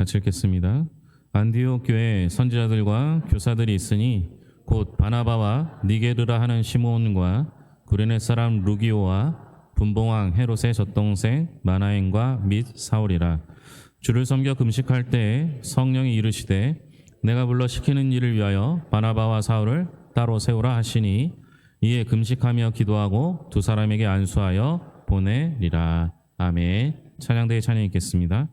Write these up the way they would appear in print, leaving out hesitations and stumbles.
같이 읽겠습니다. 안디옥 교회에 선지자들과 교사들이 있으니 곧 바나바와 니게르라 하는 시몬과 구레네 사람 루기오와 분봉왕 헤롯의 젖동생 마나엔과 및 사울이라. 주를 섬겨 금식할 때에 성령이 이르시되 내가 불러 시키는 일을 위하여 바나바와 사울을 따로 세우라 하시니 이에 금식하며 기도하고 두 사람에게 안수하여 보내리라. 아멘. 찬양대에 찬양 있겠습니다.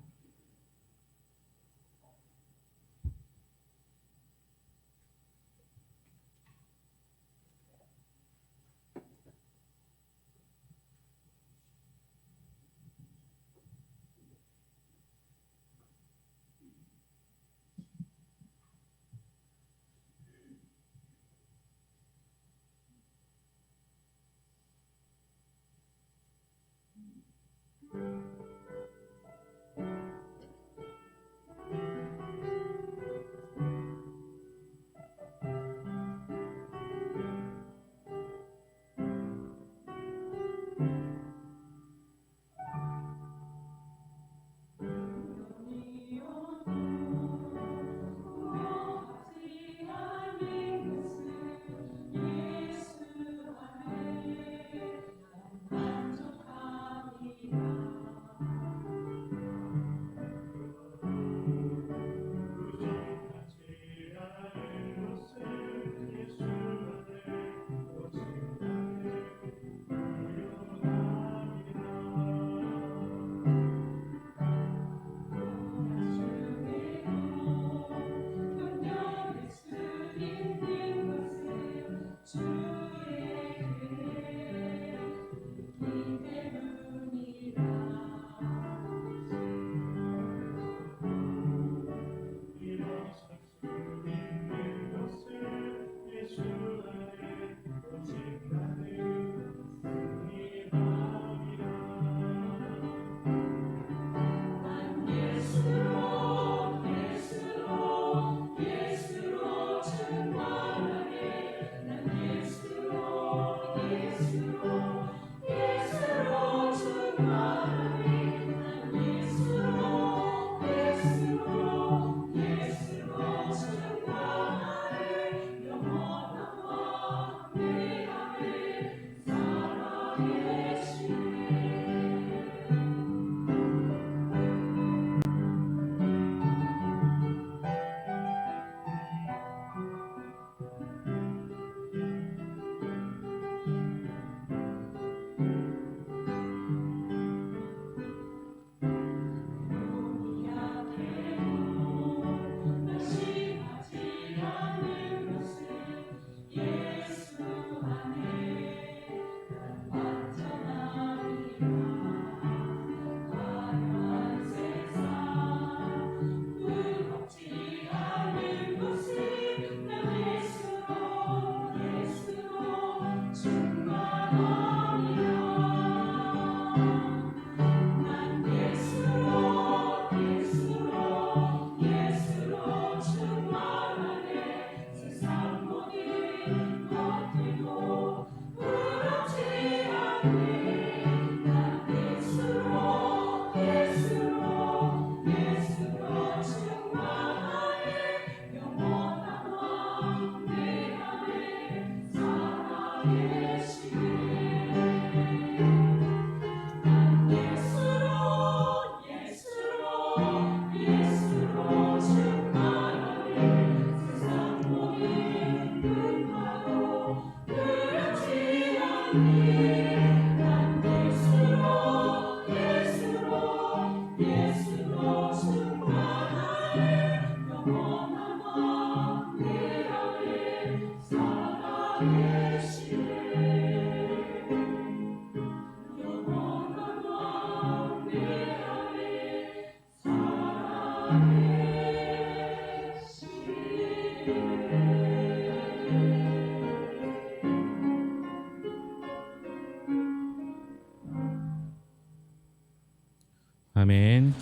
아멘.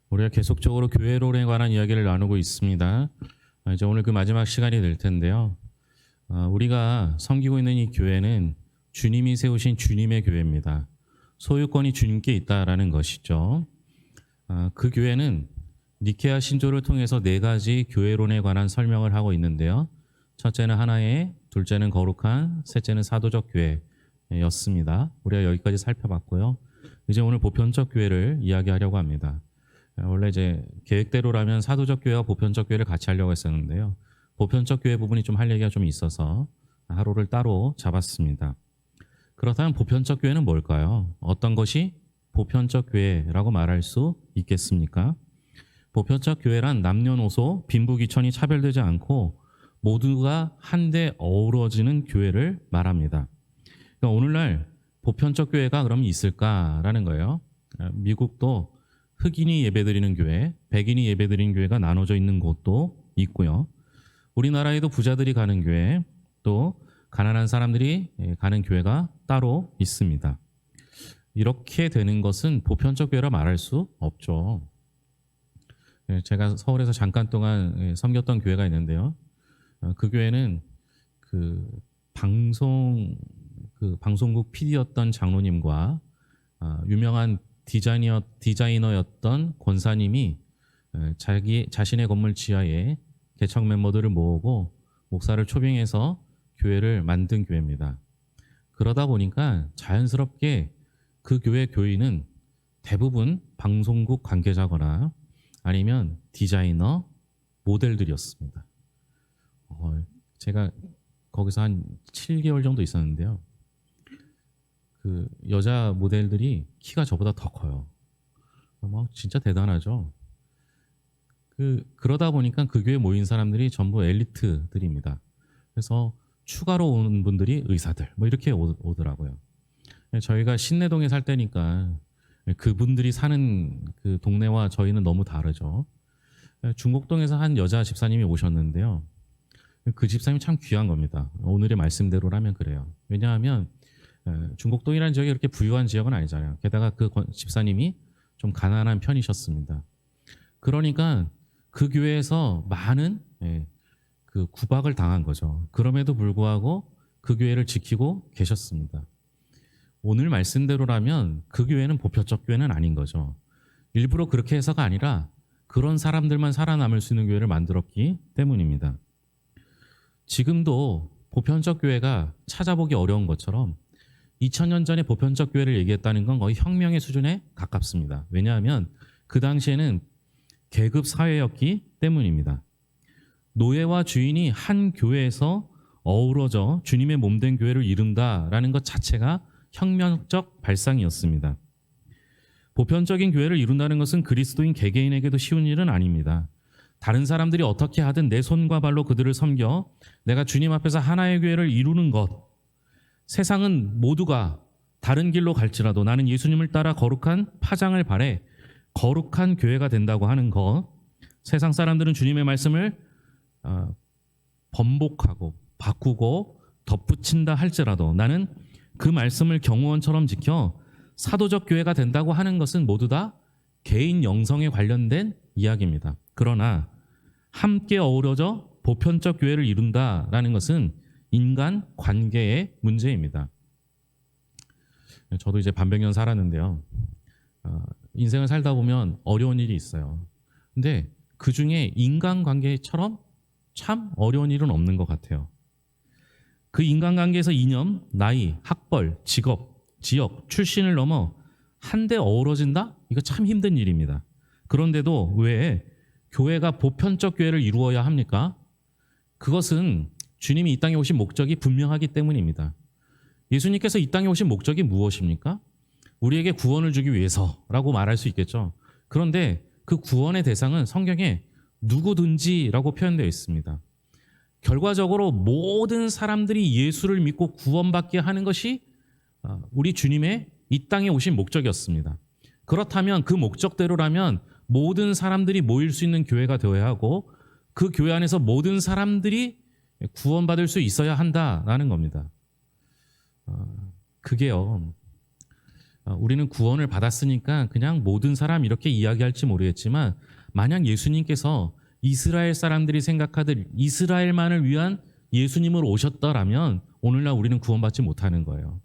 우리가 계속적으로 교회론에 관한 이야기를 나누고 있습니다. 이제 오늘 그 마지막 시간이 될 텐데요. 우리가 섬기고 있는 이 교회는 주님이 세우신 주님의 교회입니다. 소유권이 주님께 있다라는 것이죠. 그 교회는 니케아 신조를 통해서 네 가지 교회론에 관한 설명을 하고 있는데요. 첫째는 하나의, 둘째는 거룩한, 셋째는 사도적 교회였습니다. 우리가 여기까지 살펴봤고요. 이제 오늘 보편적 교회를 이야기하려고 합니다. 원래 이제 계획대로라면 사도적 교회와 보편적 교회를 같이 하려고 했었는데요. 보편적 교회 부분이 좀 할 얘기가 좀 있어서 하루를 따로 잡았습니다. 그렇다면 보편적 교회는 뭘까요? 어떤 것이 보편적 교회라고 말할 수 있겠습니까? 보편적 교회란 남녀노소, 빈부귀천이 차별되지 않고 모두가 한데 어우러지는 교회를 말합니다. 그러니까 오늘날 보편적 교회가 그럼 있을까라는 거예요. 미국도 흑인이 예배드리는 교회, 백인이 예배드리는 교회가 나눠져 있는 곳도 있고요. 우리나라에도 부자들이 가는 교회, 또 가난한 사람들이 가는 교회가 따로 있습니다. 이렇게 되는 것은 보편적 교회라 말할 수 없죠. 제가 서울에서 잠깐 동안 섬겼던 교회가 있는데요. 그 교회는 방송국 PD였던 장로님과 유명한 디자이너였던 권사님이 자신의 건물 지하에 개척 멤버들을 모으고 목사를 초빙해서 교회를 만든 교회입니다. 그러다 보니까 자연스럽게 그 교회 교인은 대부분 방송국 관계자거나 아니면 디자이너, 모델들이었습니다. 제가 거기서 한 7개월 정도 있었는데요. 그 여자 모델들이 키가 저보다 더 커요. 진짜 대단하죠. 그러다 보니까 그 교회에 모인 사람들이 전부 엘리트들입니다. 그래서 추가로 오는 분들이 의사들, 이렇게 오더라고요. 저희가 신내동에 살 때니까 그분들이 사는 그 동네와 저희는 너무 다르죠. 중곡동에서 한 여자 집사님이 오셨는데요. 그 집사님이 참 귀한 겁니다. 오늘의 말씀대로라면 그래요. 왜냐하면 중곡동이라는 지역이 그렇게 부유한 지역은 아니잖아요. 게다가 그 집사님이 좀 가난한 편이셨습니다. 그러니까 그 교회에서 많은 그 구박을 당한 거죠. 그럼에도 불구하고 그 교회를 지키고 계셨습니다. 오늘 말씀대로라면 그 교회는 보편적 교회는 아닌 거죠. 일부러 그렇게 해서가 아니라 그런 사람들만 살아남을 수 있는 교회를 만들었기 때문입니다. 지금도 보편적 교회가 찾아보기 어려운 것처럼 2000년 전에 보편적 교회를 얘기했다는 건 거의 혁명의 수준에 가깝습니다. 왜냐하면 그 당시에는 계급 사회였기 때문입니다. 노예와 주인이 한 교회에서 어우러져 주님의 몸된 교회를 이룬다라는 것 자체가 혁명적 발상이었습니다. 보편적인 교회를 이룬다는 것은 그리스도인 개개인에게도 쉬운 일은 아닙니다. 다른 사람들이 어떻게 하든 내 손과 발로 그들을 섬겨 내가 주님 앞에서 하나의 교회를 이루는 것. 세상은 모두가 다른 길로 갈지라도 나는 예수님을 따라 거룩한 파장을 발해 거룩한 교회가 된다고 하는 것. 세상 사람들은 주님의 말씀을 번복하고 바꾸고 덧붙인다 할지라도 나는 그 말씀을 경호원처럼 지켜 사도적 교회가 된다고 하는 것은 모두 다 개인 영성에 관련된 이야기입니다. 그러나 함께 어우러져 보편적 교회를 이룬다라는 것은 인간 관계의 문제입니다. 저도 이제 반백년 살았는데요. 인생을 살다 보면 어려운 일이 있어요. 근데 그 중에 인간관계처럼 참 어려운 일은 없는 것 같아요. 그 인간관계에서 이념, 나이, 학벌, 직업, 지역, 출신을 넘어 한데 어우러진다? 이거 참 힘든 일입니다. 그런데도 왜 교회가 보편적 교회를 이루어야 합니까? 그것은 주님이 이 땅에 오신 목적이 분명하기 때문입니다. 예수님께서 이 땅에 오신 목적이 무엇입니까? 우리에게 구원을 주기 위해서라고 말할 수 있겠죠. 그런데 그 구원의 대상은 성경에 누구든지라고 표현되어 있습니다. 결과적으로 모든 사람들이 예수를 믿고 구원받게 하는 것이 우리 주님의 이 땅에 오신 목적이었습니다. 그렇다면 그 목적대로라면 모든 사람들이 모일 수 있는 교회가 되어야 하고 그 교회 안에서 모든 사람들이 구원받을 수 있어야 한다라는 겁니다. 그게요. 우리는 구원을 받았으니까 그냥 모든 사람 이렇게 이야기할지 모르겠지만 만약 예수님께서 이스라엘 사람들이 생각하듯 이스라엘만을 위한 예수님을 오셨더라면 오늘날 우리는 구원받지 못하는 거예요.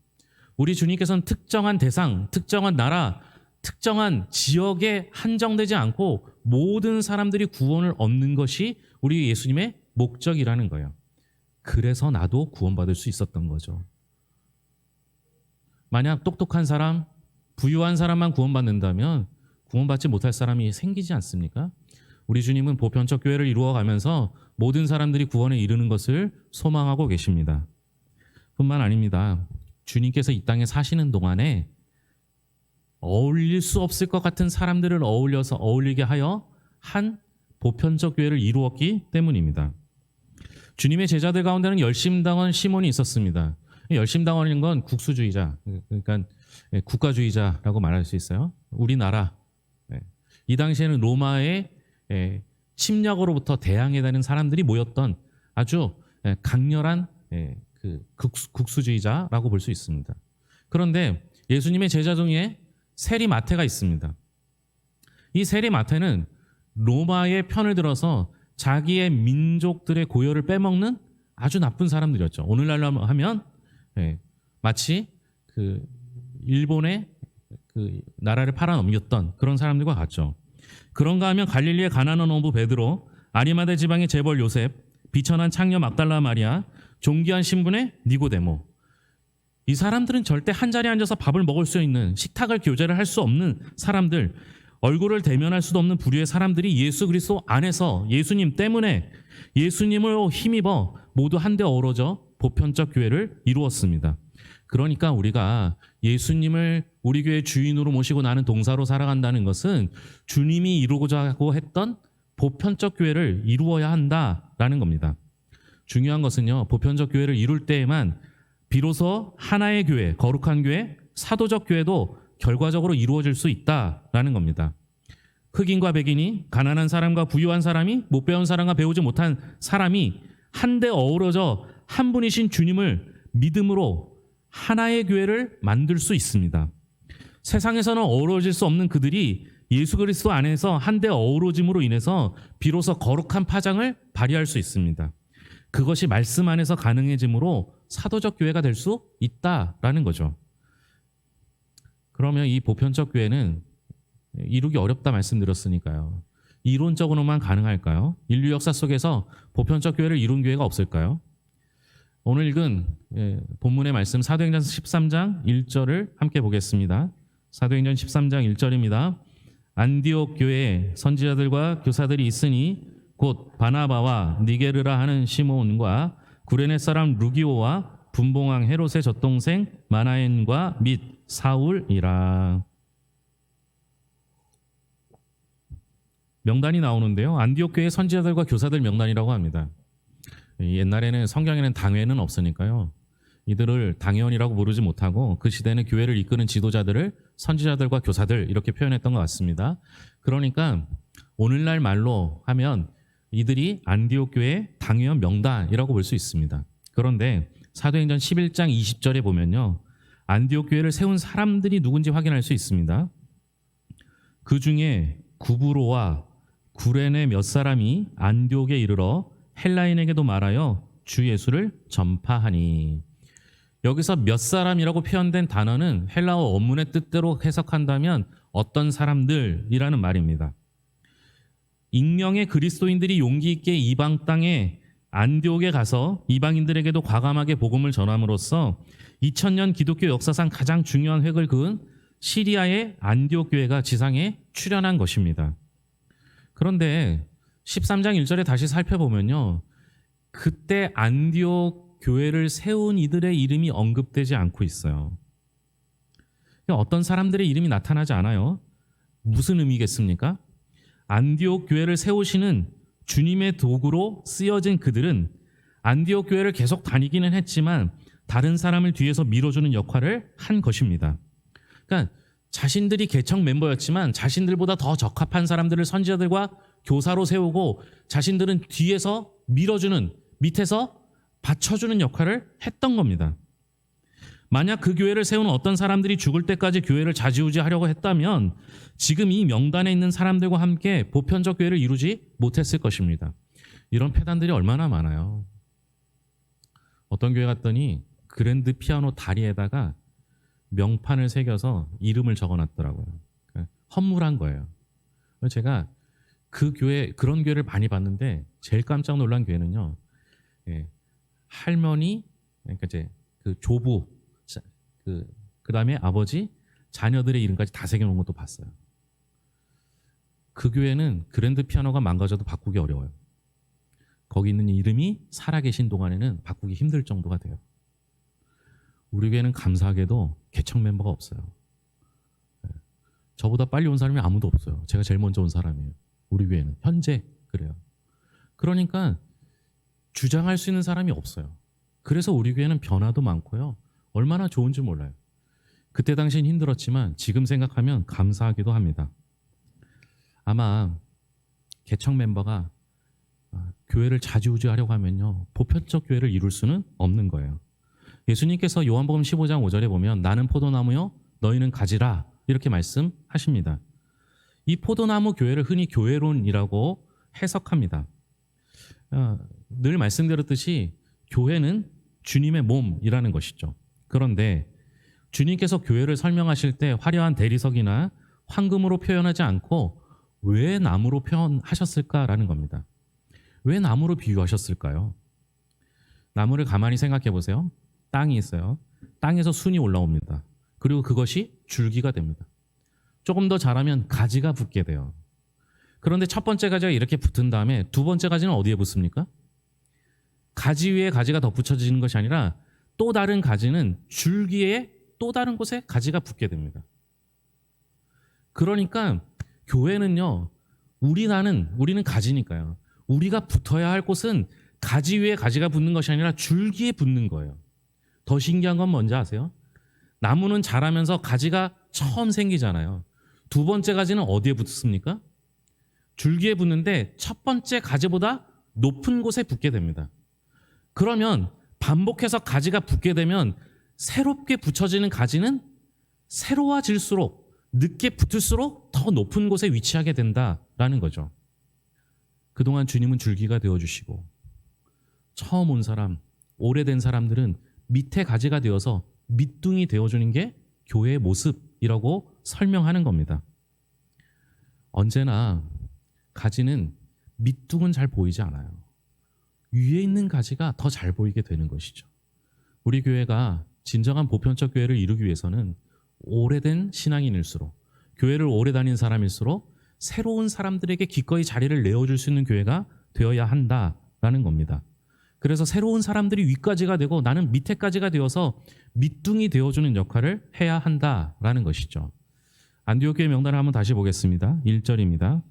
우리 주님께서는 특정한 대상, 특정한 나라, 특정한 지역에 한정되지 않고 모든 사람들이 구원을 얻는 것이 우리 예수님의 목적이라는 거예요. 그래서 나도 구원받을 수 있었던 거죠. 만약 똑똑한 사람, 부유한 사람만 구원받는다면 구원받지 못할 사람이 생기지 않습니까? 우리 주님은 보편적 교회를 이루어가면서 모든 사람들이 구원에 이르는 것을 소망하고 계십니다. 뿐만 아닙니다. 주님께서 이 땅에 사시는 동안에 어울릴 수 없을 것 같은 사람들을 어울리게 하여 한 보편적 교회를 이루었기 때문입니다. 주님의 제자들 가운데는 열심당원 시몬이 있었습니다. 열심당원인 건 국수주의자, 그러니까 국가주의자라고 말할 수 있어요. 우리나라, 이 당시에는 로마의 침략으로부터 대항해 다니는 사람들이 모였던 아주 강렬한 국수주의자라고 볼 수 있습니다. 그런데 예수님의 제자 중에 세리마태가 있습니다. 이 세리마태는 로마의 편을 들어서 자기의 민족들의 고열을 빼먹는 아주 나쁜 사람들이었죠. 오늘날로 하면 마치 일본의 나라를 팔아넘겼던 그런 사람들과 같죠. 그런가 하면 갈릴리의 가나안 어부 베드로, 아리마대 지방의 재벌 요셉, 비천한 창녀 막달라 마리아, 존귀한 신분의 니고데모. 이 사람들은 절대 한자리에 앉아서 밥을 먹을 수 있는, 식탁을 교제를 할 수 없는 사람들, 얼굴을 대면할 수도 없는 부류의 사람들이 예수 그리스도 안에서 예수님 때문에 예수님을 힘입어 모두 한데 어우러져 보편적 교회를 이루었습니다. 그러니까 우리가 예수님을 우리 교회 주인으로 모시고 나는 동사로 살아간다는 것은 주님이 이루고자 하고 했던 보편적 교회를 이루어야 한다라는 겁니다. 중요한 것은요, 보편적 교회를 이룰 때에만 비로소 하나의 교회, 거룩한 교회, 사도적 교회도 결과적으로 이루어질 수 있다라는 겁니다. 흑인과 백인이, 가난한 사람과 부유한 사람이, 못 배운 사람과 배우지 못한 사람이 한데 어우러져 한 분이신 주님을 믿음으로 하나의 교회를 만들 수 있습니다. 세상에서는 어우러질 수 없는 그들이 예수 그리스도 안에서 한데 어우러짐으로 인해서 비로소 거룩한 파장을 발휘할 수 있습니다. 그것이 말씀 안에서 가능해짐으로 사도적 교회가 될 수 있다라는 거죠. 그러면 이 보편적 교회는 이루기 어렵다 말씀드렸으니까요. 이론적으로만 가능할까요? 인류 역사 속에서 보편적 교회를 이룬 교회가 없을까요? 오늘 읽은 본문의 말씀 사도행전 13장 1절을 함께 보겠습니다. 사도행전 13장 1절입니다. 안디옥 교회에 선지자들과 교사들이 있으니 곧 바나바와 니게르라 하는 시몬과 구레네 사람 루기오와 분봉왕 헤롯의 젖동생 마나엔과 및 사울이라. 명단이 나오는데요. 안디옥 교회 선지자들과 교사들 명단이라고 합니다. 옛날에는 성경에는 당회는 없으니까요. 이들을 당회원이라고 부르지 못하고 그 시대는 교회를 이끄는 지도자들을 선지자들과 교사들 이렇게 표현했던 것 같습니다. 그러니까 오늘날 말로 하면 이들이 안디옥 교회 당회원 명단이라고 볼 수 있습니다. 그런데 사도행전 11장 20절에 보면요. 안디옥 교회를 세운 사람들이 누군지 확인할 수 있습니다. 그 중에 구브로와 구레네 몇 사람이 안디옥에 이르러 헬라인에게도 말하여 주 예수를 전파하니. 여기서 몇 사람이라고 표현된 단어는 헬라어 원문의 뜻대로 해석한다면 어떤 사람들이라는 말입니다. 익명의 그리스도인들이 용기 있게 이방 땅에 안디옥에 가서 이방인들에게도 과감하게 복음을 전함으로써 2000년 기독교 역사상 가장 중요한 획을 그은 시리아의 안디옥 교회가 지상에 출현한 것입니다. 그런데 13장 1절에 다시 살펴보면요. 그때 안디옥 교회를 세운 이들의 이름이 언급되지 않고 있어요. 어떤 사람들의 이름이 나타나지 않아요. 무슨 의미겠습니까? 안디옥 교회를 세우시는 주님의 도구로 쓰여진 그들은 안디옥 교회를 계속 다니기는 했지만 다른 사람을 뒤에서 밀어주는 역할을 한 것입니다. 그러니까 자신들이 개척 멤버였지만 자신들보다 더 적합한 사람들을 선지자들과 교사로 세우고 자신들은 뒤에서 밀어주는, 밑에서 받쳐주는 역할을 했던 겁니다. 만약 그 교회를 세우는 어떤 사람들이 죽을 때까지 교회를 좌지우지하려고 했다면 지금 이 명단에 있는 사람들과 함께 보편적 교회를 이루지 못했을 것입니다. 이런 폐단들이 얼마나 많아요. 어떤 교회 갔더니 그랜드 피아노 다리에다가 명판을 새겨서 이름을 적어놨더라고요. 그러니까 헌물한 거예요. 그래서 제가 그 교회 그런 교회를 많이 봤는데 제일 깜짝 놀란 교회는요. 예, 할머니 그러니까 이제 그 조부 그다음에 아버지 자녀들의 이름까지 다 새겨놓은 것도 봤어요. 그 교회는 그랜드 피아노가 망가져도 바꾸기 어려워요. 거기 있는 이름이 살아계신 동안에는 바꾸기 힘들 정도가 돼요. 우리 교회는 감사하게도 개척 멤버가 없어요. 저보다 빨리 온 사람이 아무도 없어요. 제가 제일 먼저 온 사람이에요. 우리 교회는 현재 그래요. 그러니까 주장할 수 있는 사람이 없어요. 그래서 우리 교회는 변화도 많고요. 얼마나 좋은지 몰라요. 그때 당시엔 힘들었지만 지금 생각하면 감사하기도 합니다. 아마 개척 멤버가 교회를 좌지우지하려고 하면요. 보편적 교회를 이룰 수는 없는 거예요. 예수님께서 요한복음 15장 5절에 보면 나는 포도나무요 너희는 가지라 이렇게 말씀하십니다. 이 포도나무 교회를 흔히 교회론이라고 해석합니다. 늘 말씀드렸듯이 교회는 주님의 몸이라는 것이죠. 그런데 주님께서 교회를 설명하실 때 화려한 대리석이나 황금으로 표현하지 않고 왜 나무로 표현하셨을까라는 겁니다. 왜 나무로 비유하셨을까요? 나무를 가만히 생각해 보세요. 땅이 있어요. 땅에서 순이 올라옵니다. 그리고 그것이 줄기가 됩니다. 조금 더 자라면 가지가 붙게 돼요. 그런데 첫 번째 가지가 이렇게 붙은 다음에 두 번째 가지는 어디에 붙습니까? 가지 위에 가지가 더 붙여지는 것이 아니라 또 다른 가지는 줄기에 또 다른 곳에 가지가 붙게 됩니다. 그러니까 교회는요, 우리는 가지니까요. 우리가 붙어야 할 곳은 가지 위에 가지가 붙는 것이 아니라 줄기에 붙는 거예요. 더 신기한 건 뭔지 아세요? 나무는 자라면서 가지가 처음 생기잖아요. 두 번째 가지는 어디에 붙습니까? 줄기에 붙는데 첫 번째 가지보다 높은 곳에 붙게 됩니다. 그러면 반복해서 가지가 붙게 되면 새롭게 붙여지는 가지는 새로워질수록 늦게 붙을수록 더 높은 곳에 위치하게 된다라는 거죠. 그동안 주님은 줄기가 되어주시고 처음 온 사람, 오래된 사람들은 밑에 가지가 되어서 밑둥이 되어주는 게 교회의 모습이라고 설명하는 겁니다. 언제나 가지는 밑둥은 잘 보이지 않아요. 위에 있는 가지가 더 잘 보이게 되는 것이죠. 우리 교회가 진정한 보편적 교회를 이루기 위해서는 오래된 신앙인일수록 교회를 오래 다닌 사람일수록 새로운 사람들에게 기꺼이 자리를 내어줄 수 있는 교회가 되어야 한다라는 겁니다. 그래서 새로운 사람들이 윗가지가 되고 나는 밑에까지가 되어서 밑둥이 되어주는 역할을 해야 한다라는 것이죠. 안디옥 교회 명단을 한번 다시 보겠습니다. 1절입니다.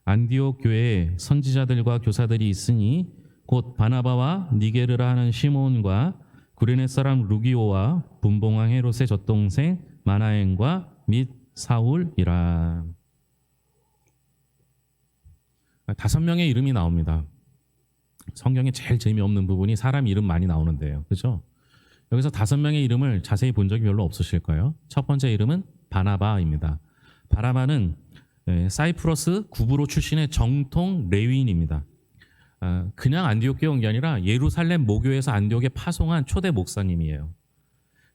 안디옥 교회에 선지자들과 교사들이 있으니 곧 바나바와 니게르라 하는 시몬과 구레네 사람 루기오와 분봉왕 헤롯의 젖동생 마나엔과 및 사울이라. 5명의 이름이 나옵니다. 성경에 제일 재미없는 부분이 사람 이름 많이 나오는데요. 그렇죠? 여기서 5명의 이름을 자세히 본 적이 별로 없으실 거예요. 첫 번째 이름은 바나바입니다. 바나바는 사이프러스 구브로 출신의 정통 레위인입니다. 그냥 안디옥 교회 온 게 아니라 예루살렘 모교에서 안디옥에 파송한 초대 목사님이에요.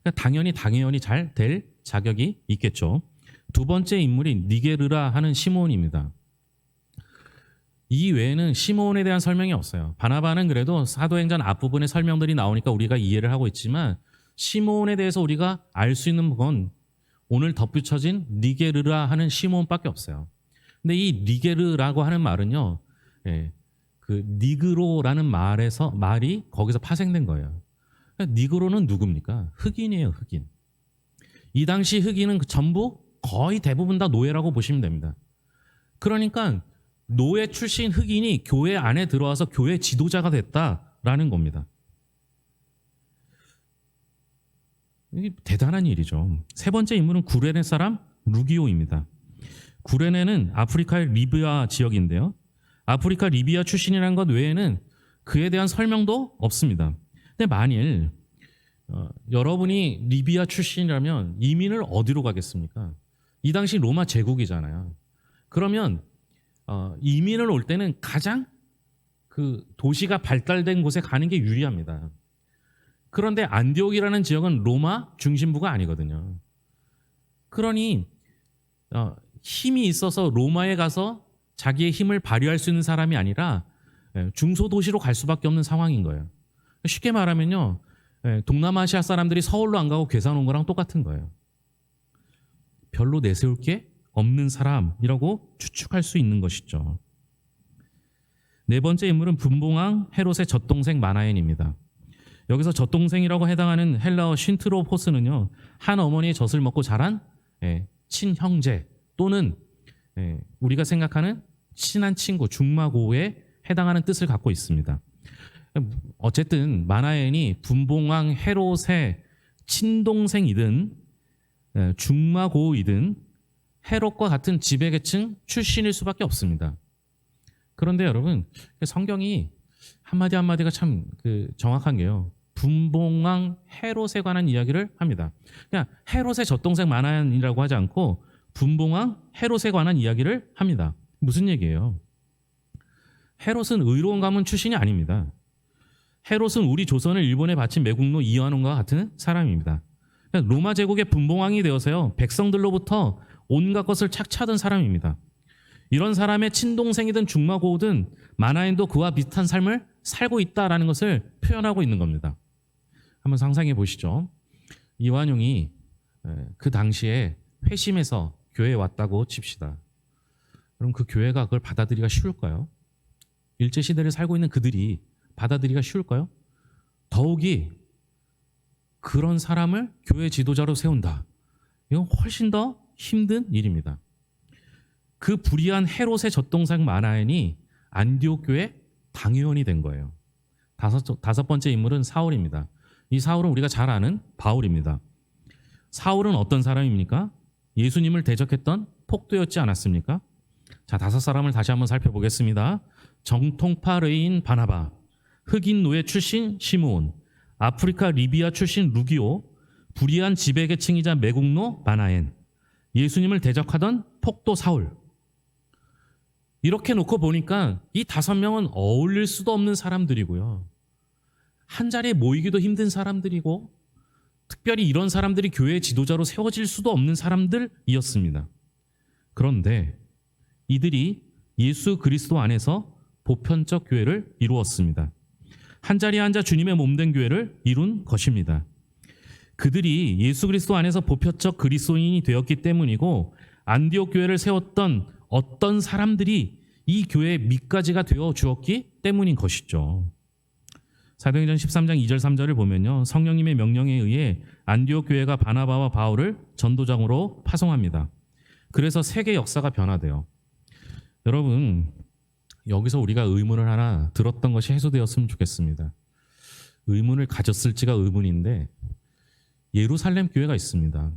그러니까 당연히 잘 될 자격이 있겠죠. 두 번째 인물이 니게르라 하는 시몬입니다. 이 외에는 시몬에 대한 설명이 없어요. 바나바는 그래도 사도행전 앞부분에 설명들이 나오니까 우리가 이해를 하고 있지만 시몬에 대해서 우리가 알 수 있는 건 오늘 덧붙여진 니게르라 하는 시몬밖에 없어요. 근데 이 니게르라고 하는 말은요, 그 니그로라는 말이 거기서 파생된 거예요. 그러니까 니그로는 누굽니까? 흑인이에요, 흑인. 이 당시 흑인은 전부 거의 대부분 다 노예라고 보시면 됩니다. 그러니까 노예 출신 흑인이 교회 안에 들어와서 교회 지도자가 됐다라는 겁니다. 이게 대단한 일이죠. 세 번째 인물은 구레네 사람 루기오입니다. 구레네는 아프리카의 리비아 지역인데요. 아프리카 리비아 출신이라는 것 외에는 그에 대한 설명도 없습니다. 근데 만일 여러분이 리비아 출신이라면 이민을 어디로 가겠습니까? 이 당시 로마 제국이잖아요. 그러면 이민을 올 때는 가장 그 도시가 발달된 곳에 가는 게 유리합니다. 그런데 안디옥이라는 지역은 로마 중심부가 아니거든요. 그러니 힘이 있어서 로마에 가서 자기의 힘을 발휘할 수 있는 사람이 아니라 중소도시로 갈 수밖에 없는 상황인 거예요. 쉽게 말하면요, 동남아시아 사람들이 서울로 안 가고 괴산 온 거랑 똑같은 거예요. 별로 내세울 게 없는 사람이라고 추측할 수 있는 것이죠. 네 번째 인물은 분봉왕 헤롯의 젖동생 마나엔입니다. 여기서 젖동생이라고 해당하는 헬라어 쉰트로포스는요, 한 어머니의 젖을 먹고 자란 친형제 또는 우리가 생각하는 친한 친구, 중마고에 해당하는 뜻을 갖고 있습니다. 어쨌든 마나엔이 분봉왕 헤롯의 친동생이든 중마고이든 헤롯과 같은 지배계층 출신일 수밖에 없습니다. 그런데 여러분, 성경이 한마디 한마디가 참 정확한 게요, 분봉왕 헤롯에 관한 이야기를 합니다. 그냥 헤롯의 젖동생 마나엔이라고 하지 않고 분봉왕 헤롯에 관한 이야기를 합니다. 무슨 얘기예요? 헤롯은 의로운 가문 출신이 아닙니다. 헤롯은 우리 조선을 일본에 바친 매국노 이완원과 같은 사람입니다. 로마 제국의 분봉왕이 되어서요, 백성들로부터 온갖 것을 착취하던 사람입니다. 이런 사람의 친동생이든 중마고우든 마나엔도 그와 비슷한 삶을 살고 있다라는 것을 표현하고 있는 겁니다. 한번 상상해 보시죠. 이완용이 그 당시에 회심해서 교회에 왔다고 칩시다. 그럼 그 교회가 그걸 받아들이기가 쉬울까요? 일제시대를 살고 있는 그들이 받아들이기가 쉬울까요? 더욱이 그런 사람을 교회 지도자로 세운다. 이건 훨씬 더 힘든 일입니다. 그 불의한 헤롯의 젖동생 마나엔이 안디옥 교회 당회원이 된 거예요. 다섯 번째 인물은 사울입니다. 이 사울은 우리가 잘 아는 바울입니다. 사울은 어떤 사람입니까? 예수님을 대적했던 폭도였지 않았습니까? 자, 다섯 사람을 다시 한번 살펴보겠습니다. 정통파 레인 바나바, 흑인 노예 출신 시므온, 아프리카 리비아 출신 루기오, 불의한 지배계층이자 매국노 마나엔, 예수님을 대적하던 폭도 사울. 이렇게 놓고 보니까 이 5명은 어울릴 수도 없는 사람들이고요, 한 자리에 모이기도 힘든 사람들이고, 특별히 이런 사람들이 교회의 지도자로 세워질 수도 없는 사람들이었습니다. 그런데 이들이 예수 그리스도 안에서 보편적 교회를 이루었습니다. 한 자리에 앉아 주님의 몸된 교회를 이룬 것입니다. 그들이 예수 그리스도 안에서 보편적 그리스도인이 되었기 때문이고, 안디옥 교회를 세웠던 어떤 사람들이 이 교회의 밑가지가 되어 주었기 때문인 것이죠. 사도행전 13장 2절 3절을 보면요, 성령님의 명령에 의해 안디옥 교회가 바나바와 바울을 전도장으로 파송합니다. 그래서 세계 역사가 변화돼요. 여러분, 여기서 우리가 의문을 하나 들었던 것이 해소되었으면 좋겠습니다. 의문을 가졌을지가 의문인데, 예루살렘 교회가 있습니다.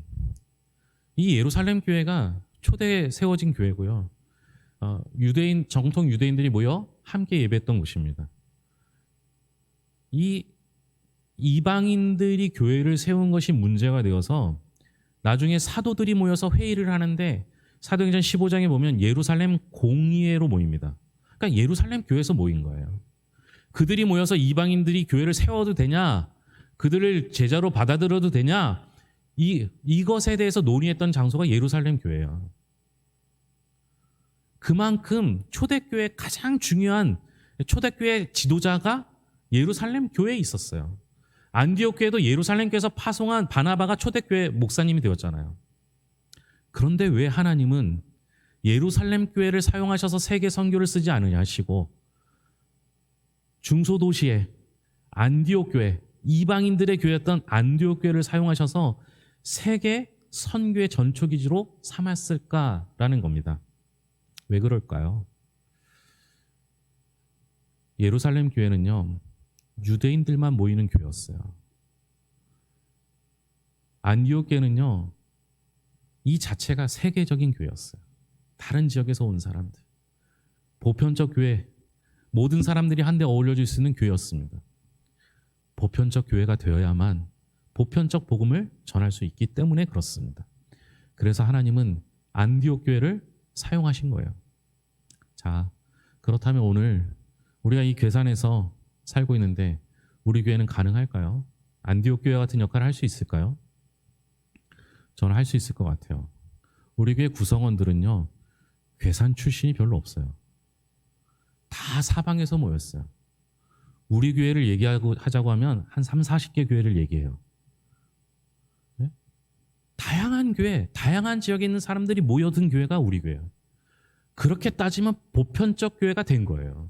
이 예루살렘 교회가 초대에 세워진 교회고요, 정통 유대인들이 모여 함께 예배했던 곳입니다. 이 이방인들이 교회를 세운 것이 문제가 되어서 나중에 사도들이 모여서 회의를 하는데, 사도행전 15장에 보면 예루살렘 공의회로 모입니다. 그러니까 예루살렘 교회에서 모인 거예요. 그들이 모여서 이방인들이 교회를 세워도 되냐, 그들을 제자로 받아들여도 되냐, 이것에 대해서 논의했던 장소가 예루살렘 교회예요. 그만큼 초대교회의 가장 중요한 초대교회 지도자가 예루살렘 교회에 있었어요. 안디옥 교회도 예루살렘 교회에서 파송한 바나바가 초대교회 목사님이 되었잖아요. 그런데 왜 하나님은 예루살렘 교회를 사용하셔서 세계 선교를 쓰지 않으냐 하시고, 중소도시에 안디옥 교회, 이방인들의 교회였던 안디옥 교회를 사용하셔서 세계 선교의 전초기지로 삼았을까라는 겁니다. 왜 그럴까요? 예루살렘 교회는요, 유대인들만 모이는 교회였어요. 안디옥 교회는요, 이 자체가 세계적인 교회였어요. 다른 지역에서 온 사람들, 보편적 교회, 모든 사람들이 한데 어울려질 수 있는 교회였습니다. 보편적 교회가 되어야만 보편적 복음을 전할 수 있기 때문에 그렇습니다. 그래서 하나님은 안디옥 교회를 사용하신 거예요. 자, 그렇다면 오늘 우리가 이 괴산에서 살고 있는데 우리 교회는 가능할까요? 안디옥 교회 같은 역할을 할 수 있을까요? 저는 할 수 있을 것 같아요. 우리 교회 구성원들은요, 괴산 출신이 별로 없어요. 다 사방에서 모였어요. 우리 교회를 하자고 하면 한 3, 40개 교회를 얘기해요. 네? 다양한 교회, 다양한 지역에 있는 사람들이 모여든 교회가 우리 교회예요. 그렇게 따지면 보편적 교회가 된 거예요.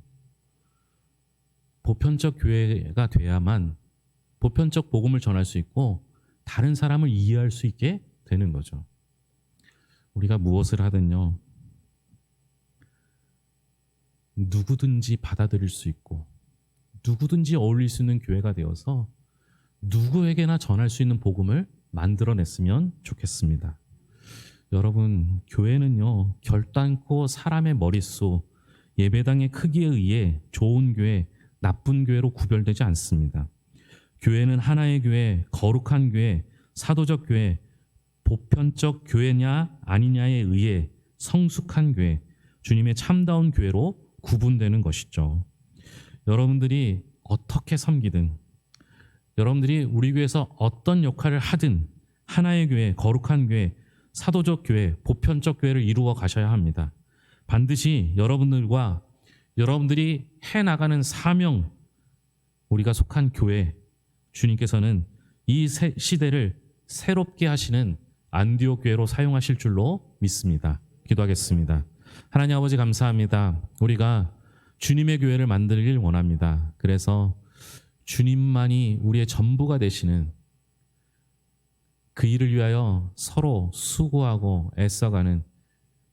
보편적 교회가 돼야만 보편적 복음을 전할 수 있고 다른 사람을 이해할 수 있게 되는 거죠. 우리가 무엇을 하든요, 누구든지 받아들일 수 있고 누구든지 어울릴 수 있는 교회가 되어서 누구에게나 전할 수 있는 복음을 만들어냈으면 좋겠습니다. 여러분, 교회는요, 결단코 사람의 머릿수, 예배당의 크기에 의해 좋은 교회, 나쁜 교회로 구별되지 않습니다. 교회는 하나의 교회, 거룩한 교회, 사도적 교회, 보편적 교회냐 아니냐에 의해 성숙한 교회, 주님의 참다운 교회로 구분되는 것이죠. 여러분들이 어떻게 섬기든, 여러분들이 우리 교회에서 어떤 역할을 하든 하나의 교회, 거룩한 교회, 사도적 교회, 보편적 교회를 이루어 가셔야 합니다. 반드시 여러분들과 여러분들이 해나가는 사명, 우리가 속한 교회, 주님께서는 이 시대를 새롭게 하시는 안디옥 교회로 사용하실 줄로 믿습니다. 기도하겠습니다. 하나님 아버지, 감사합니다. 우리가 주님의 교회를 만들길 원합니다. 그래서 주님만이 우리의 전부가 되시는 그 일을 위하여 서로 수고하고 애써가는,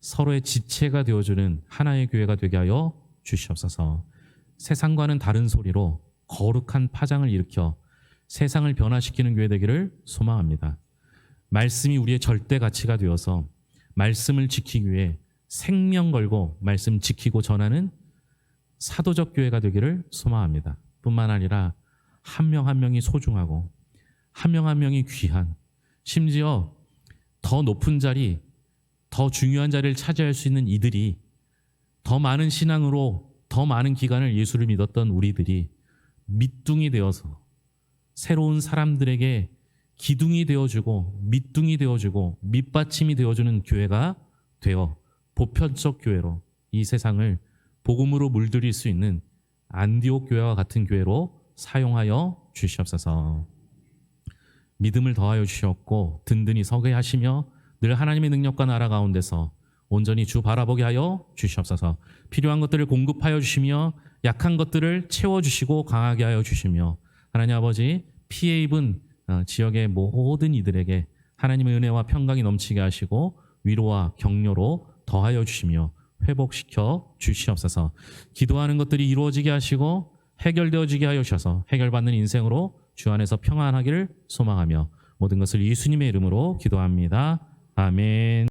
서로의 지체가 되어주는 하나의 교회가 되게 하여 주시옵소서. 세상과는 다른 소리로 거룩한 파장을 일으켜 세상을 변화시키는 교회 되기를 소망합니다. 말씀이 우리의 절대 가치가 되어서 말씀을 지키기 위해 생명 걸고 말씀 지키고 전하는 사도적 교회가 되기를 소망합니다. 뿐만 아니라 한 명 한 명이 소중하고 한 명 한 명이 귀한, 심지어 더 높은 자리, 더 중요한 자리를 차지할 수 있는 이들이, 더 많은 신앙으로 더 많은 기간을 예수를 믿었던 우리들이 밑둥이 되어서 새로운 사람들에게 기둥이 되어주고 밑둥이 되어주고 밑받침이 되어주는 교회가 되어 보편적 교회로 이 세상을 복음으로 물들일 수 있는 안디옥 교회와 같은 교회로 사용하여 주시옵소서. 믿음을 더하여 주시옵고 든든히 서게 하시며 늘 하나님의 능력과 나라 가운데서 온전히 주 바라보게 하여 주시옵소서. 필요한 것들을 공급하여 주시며 약한 것들을 채워주시고 강하게 하여 주시며, 하나님 아버지, 피해 입은 지역의 모든 이들에게 하나님의 은혜와 평강이 넘치게 하시고 위로와 격려로 더하여 주시며 회복시켜 주시옵소서. 기도하는 것들이 이루어지게 하시고 해결되어지게 하여 주셔서 해결받는 인생으로 주 안에서 평안하기를 소망하며 모든 것을 예수님의 이름으로 기도합니다. 아멘.